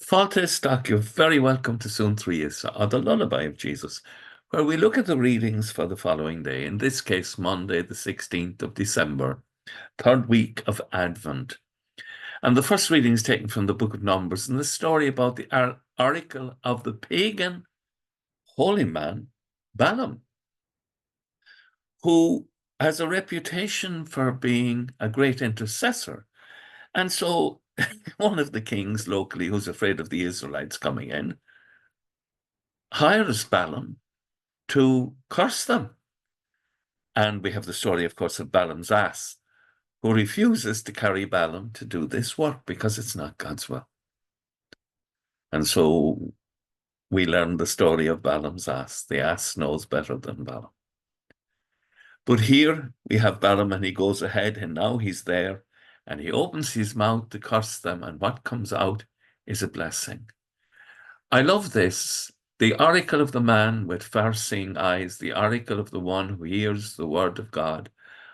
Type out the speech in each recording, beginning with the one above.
Stock, you're very welcome to Suantraí Íosa, or the Lullaby of Jesus, where we look at the readings for the following day, in this case, Monday, the 16th of December, third week of Advent. And the first reading is taken from the book of Numbers, and the story about the oracle of the pagan holy man, Balaam, who has a reputation for being a great intercessor. And so one of the kings locally, who's afraid of the Israelites coming in, hires Balaam to curse them. And we have the story, of course, of Balaam's ass, who refuses to carry Balaam to do this work because it's not God's will. And so we learn the story of Balaam's ass. The ass knows better than Balaam. But here we have Balaam, and he goes ahead, and now he's there, and he opens his mouth to curse them, and what comes out is a blessing. I love this. The oracle of the man with far-seeing eyes, the oracle of the one who hears the word of God,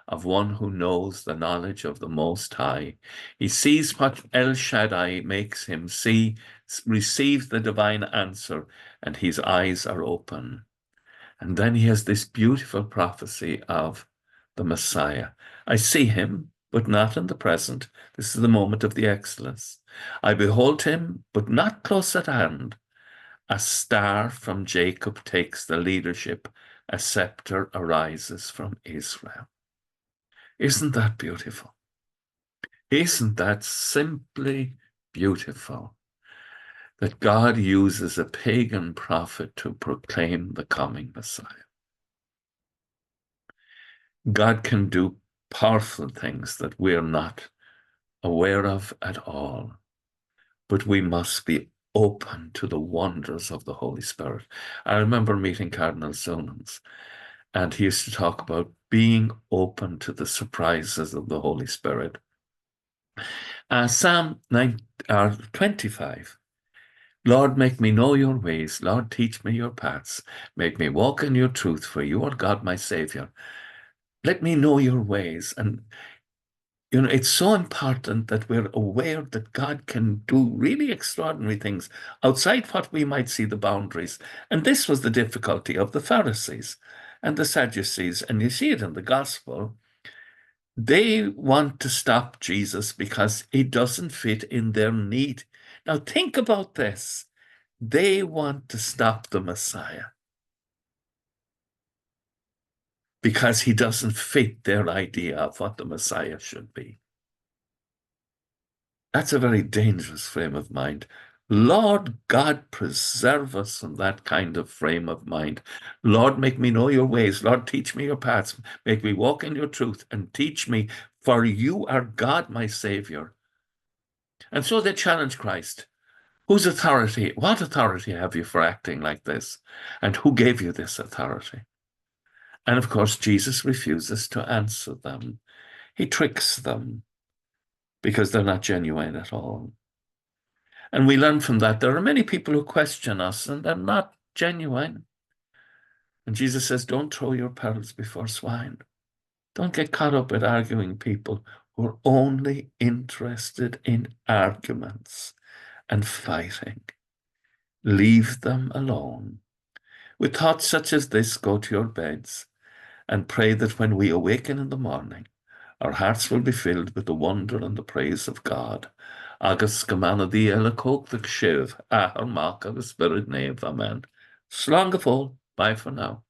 of one who knows the knowledge of the Most High. He sees what El Shaddai makes him see, receives the divine answer, and his eyes are open. And then he has this beautiful prophecy of the Messiah. I see him, but not in the present. This is the moment of the excellence. I behold him, but not close at hand. A star from Jacob takes the leadership. A scepter arises from Israel. Isn't that beautiful? Isn't that simply beautiful? That God uses a pagan prophet to proclaim the coming Messiah. God can do powerful things that we're not aware of at all, but we must be open to the wonders of the Holy Spirit. I remember meeting Cardinal Sunans, and he used to talk about being open to the surprises of the Holy Spirit. Psalm 25. Lord, make me know your ways. Lord, teach me your paths. Make me walk in your truth, for you are God, my Savior. Let me know your ways. And, you know, it's so important that we're aware that God can do really extraordinary things outside what we might see the boundaries. And this was the difficulty of the Pharisees and the Sadducees. And you see it in the gospel. They want to stop Jesus because he doesn't fit in their need. Now think about this. They want to stop the Messiah because he doesn't fit their idea of what the Messiah should be. That's a very dangerous frame of mind. Lord God, preserve us from that kind of frame of mind. Lord, make me know your ways. Lord, teach me your paths. Make me walk in your truth and teach me, for you are God, my Savior. And so they challenge Christ. Whose authority, what authority have you for acting like this? And who gave you this authority? And of course, Jesus refuses to answer them. He tricks them because they're not genuine at all. And we learn from that there are many people who question us and they're not genuine. And Jesus says, don't throw your pearls before swine. Don't get caught up with arguing people who are only interested in arguments and fighting. Leave them alone. With thoughts such as this, go to your beds and pray that when we awaken in the morning, our hearts will be filled with the wonder and the praise of God. Agus gemana di elakok the kshiv, ahar mak agus spirit nave, amen. Slán go fóill. Bye for now.